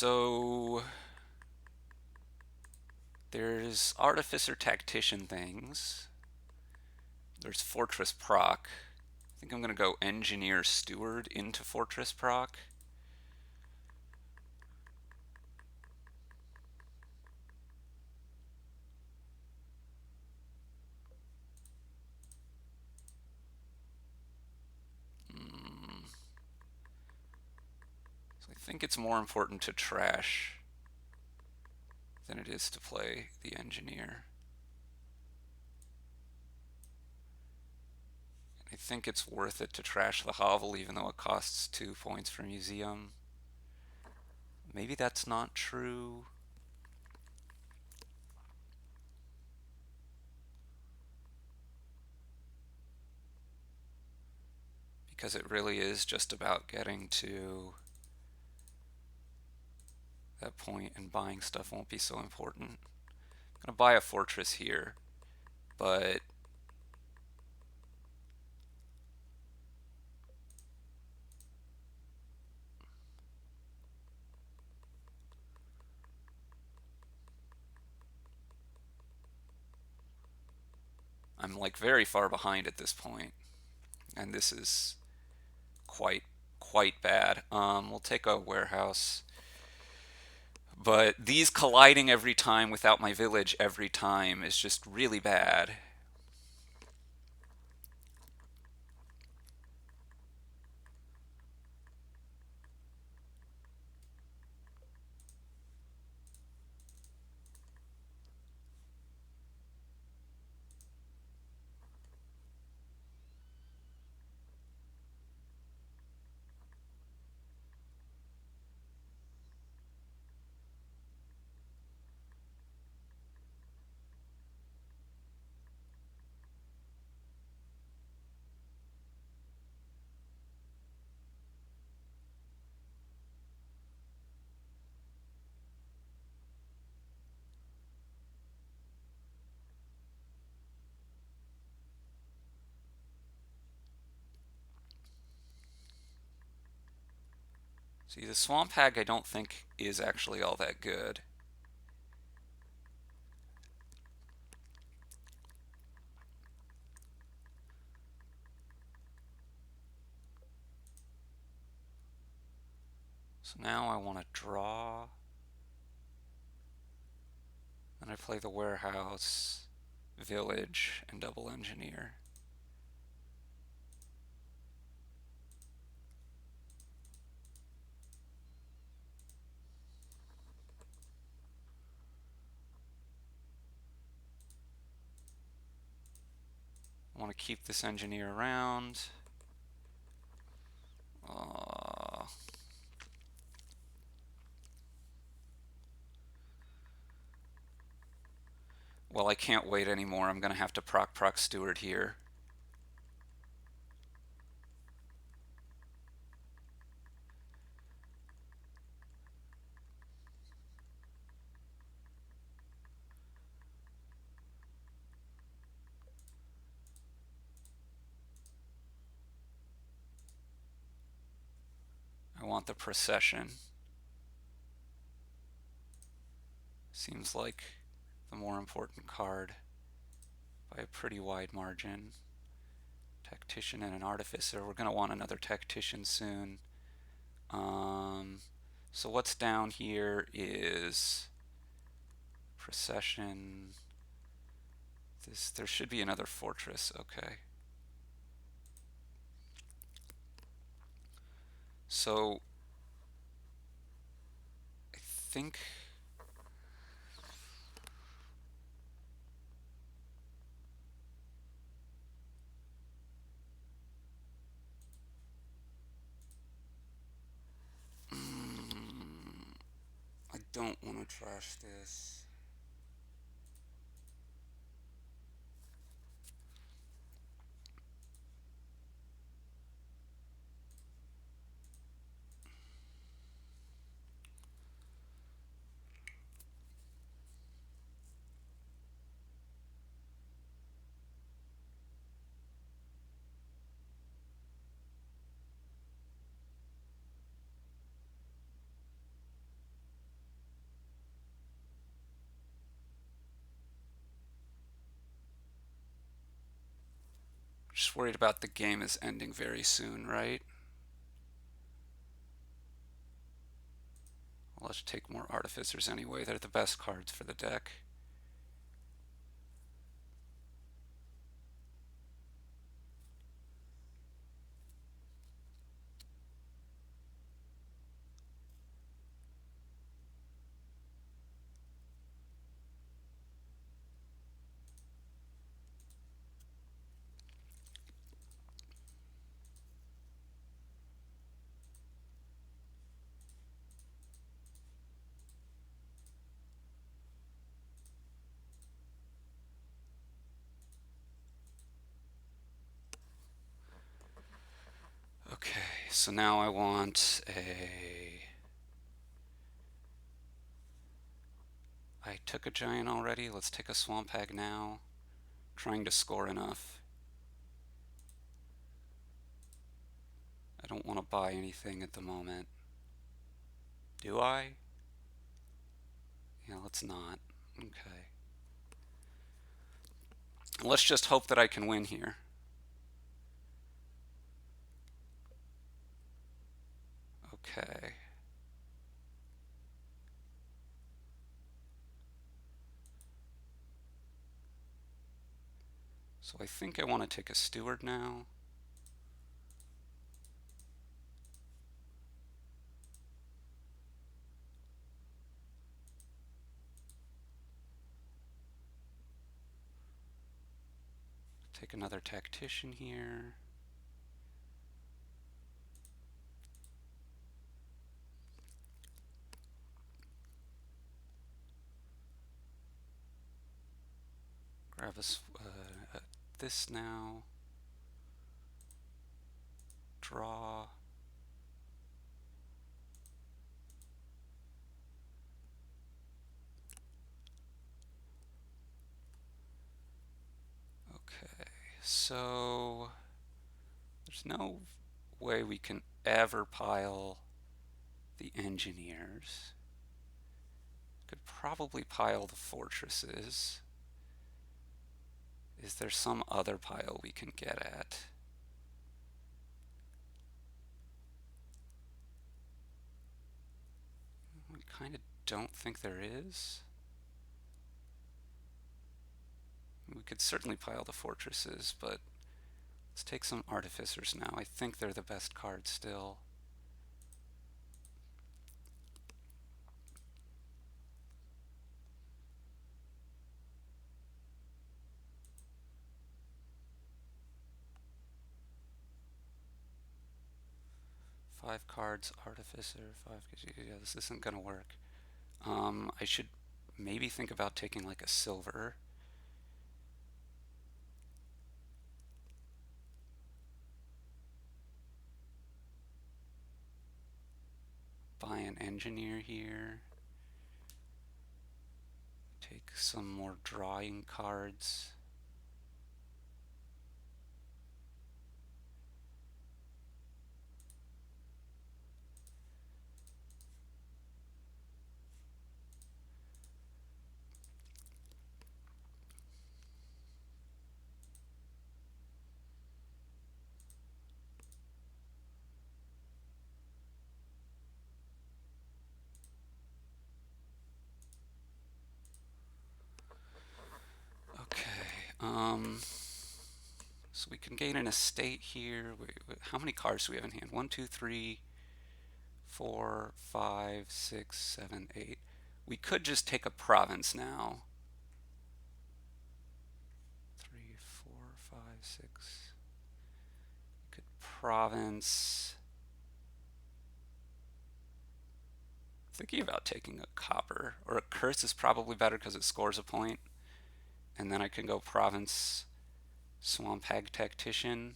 So there's Artificer Tactician things. There's Fortress Proc. I think I'm going to go Engineer Steward into Fortress Proc. So I think it's more important to trash than it is to play the Engineer. I think it's worth it to trash the Hovel even though it costs 2 points for Museum. Maybe that's not true. Because it really is just about getting to that point and buying stuff won't be so important. I'm going to buy a fortress here, but I'm like very far behind at this point, and this is quite bad. We'll take a warehouse, but these colliding every time without my village every time is just really bad. See, the Swamp Hag I don't think is actually all that good. So now I want to draw. Then I play the warehouse, village, and double engineer. I want to keep this engineer around. Well, I can't wait anymore. I'm going to have to proc steward here. I want the procession. Seems like the more important card by a pretty wide margin. Tactician and an artificer. We're going to want another tactician soon. So what's down here is procession. There should be another fortress. Okay. So I think I don't want to trash this. Just worried about the game is ending very soon, right? Well, let's take more Artificers anyway. They're the best cards for the deck. Okay, so now I want a... I took a giant already. Let's take a swamp hag now. Trying to score enough. I don't want to buy anything at the moment. Do I? Yeah, let's not. Okay. Let's just hope that I can win here. Okay. So I think I want to take a steward now. Take another tactician here. Grab this now. Draw. Okay, so there's no way we can ever pile the engineers. Could probably pile the fortresses. Is there some other pile we can get at? I kind of don't think there is. We could certainly pile the fortresses, but let's take some artificers now. I think they're the best card still. Five cards, artificer, five. Yeah, this isn't gonna work. I should maybe think about taking like a silver. Buy an engineer here. Take some more drawing cards. Okay. So we can gain an estate here. How many cards do we have in hand? 1, 2, 3, 4, 5, 6, 7, 8. We could just take a province now. 3, 4, 5, 6. We could province. Thinking about taking a copper, or a curse is probably better because it scores a point. And then I can go province, swamp hag tactician.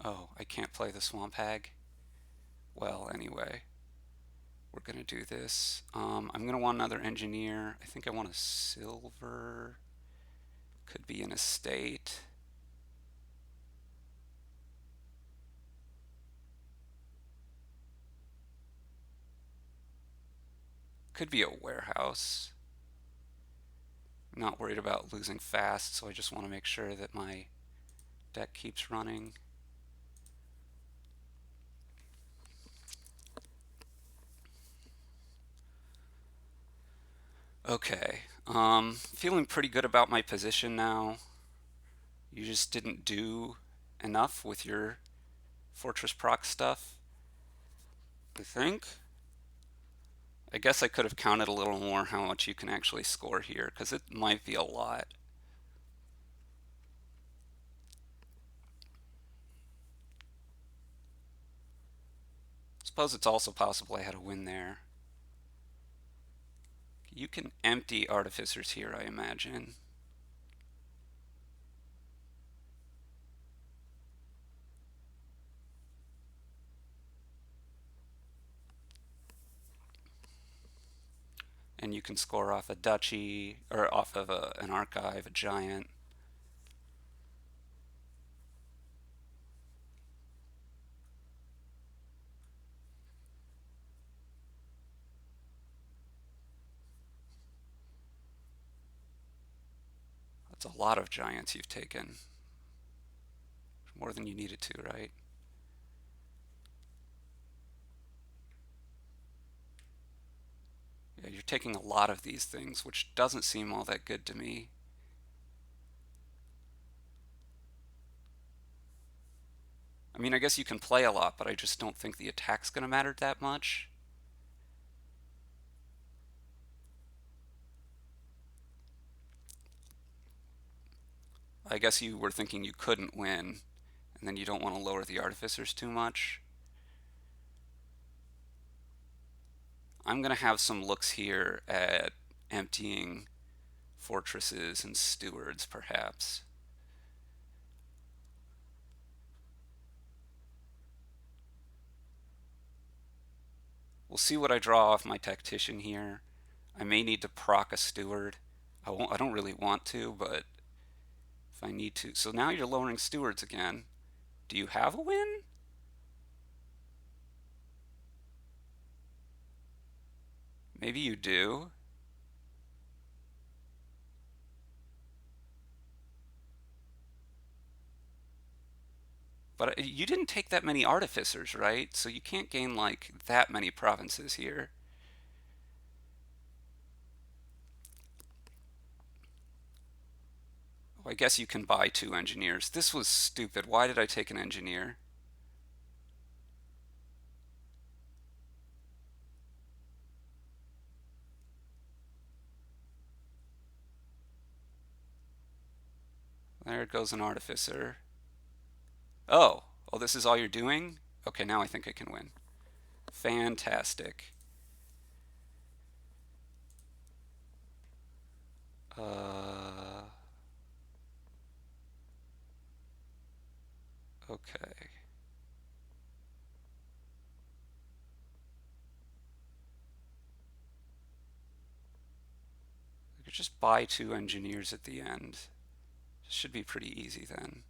Oh, I can't play the swamp hag. Well, anyway. going to do this. I'm going to want another engineer. I think I want a silver. Could be an estate. Could be a warehouse. I'm not worried about losing fast, so I just want to make sure that my deck keeps running. Okay, feeling pretty good about my position now. You just didn't do enough with your Fortress Proc stuff, I think. I guess I could have counted a little more how much you can actually score here, because it might be a lot. Suppose it's also possible I had a win there. You can empty artificers here, I imagine. And you can score off a duchy, or off of an archive, a giant. That's a lot of giants you've taken. More than you needed to, right? Yeah, you're taking a lot of these things, which doesn't seem all that good to me. I mean, I guess you can play a lot, but I just don't think the attack's going to matter that much. I guess you were thinking you couldn't win, and then you don't want to lower the artificers too much. I'm going to have some looks here at emptying fortresses and stewards, perhaps. We'll see what I draw off my tactician here. I may need to proc a steward. I don't really want to, but if I need to. So now you're lowering stewards again. Do you have a win? Maybe you do. But you didn't take that many artificers, right? So you can't gain like that many provinces here. Oh, I guess you can buy 2 engineers. This was stupid. Why did I take an engineer? There goes an artificer. Oh, oh, this is all you're doing? Okay, now I think I can win. Fantastic. Uh, okay. I could just buy 2 engineers at the end. Should be pretty easy then.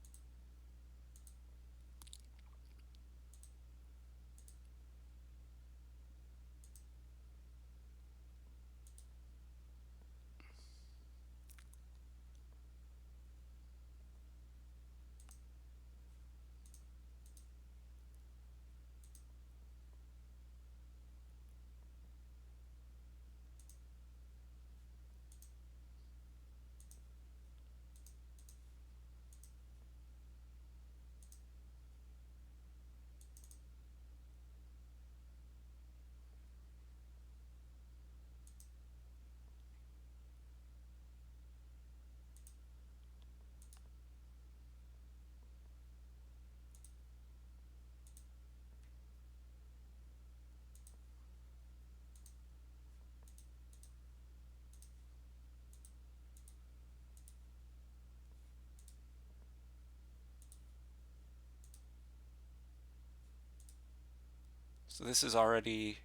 So this is already,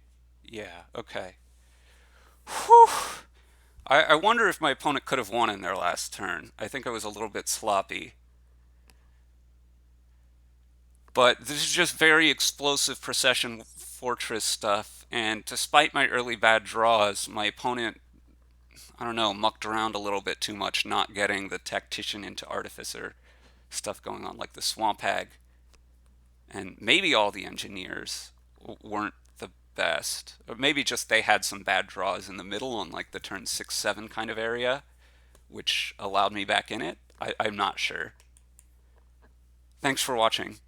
Yeah, okay. Whew. I wonder if my opponent could have won in their last turn. I think I was a little bit sloppy. But this is just very explosive procession fortress stuff, and despite my early bad draws, my opponent, I don't know, mucked around a little bit too much, not getting the tactician into artificer stuff going on, like the swamp hag, and maybe all the engineers weren't the best. Or maybe just they had some bad draws in the middle on like the turn 6-7 kind of area, which allowed me back in it. I'm not sure. Thanks for watching.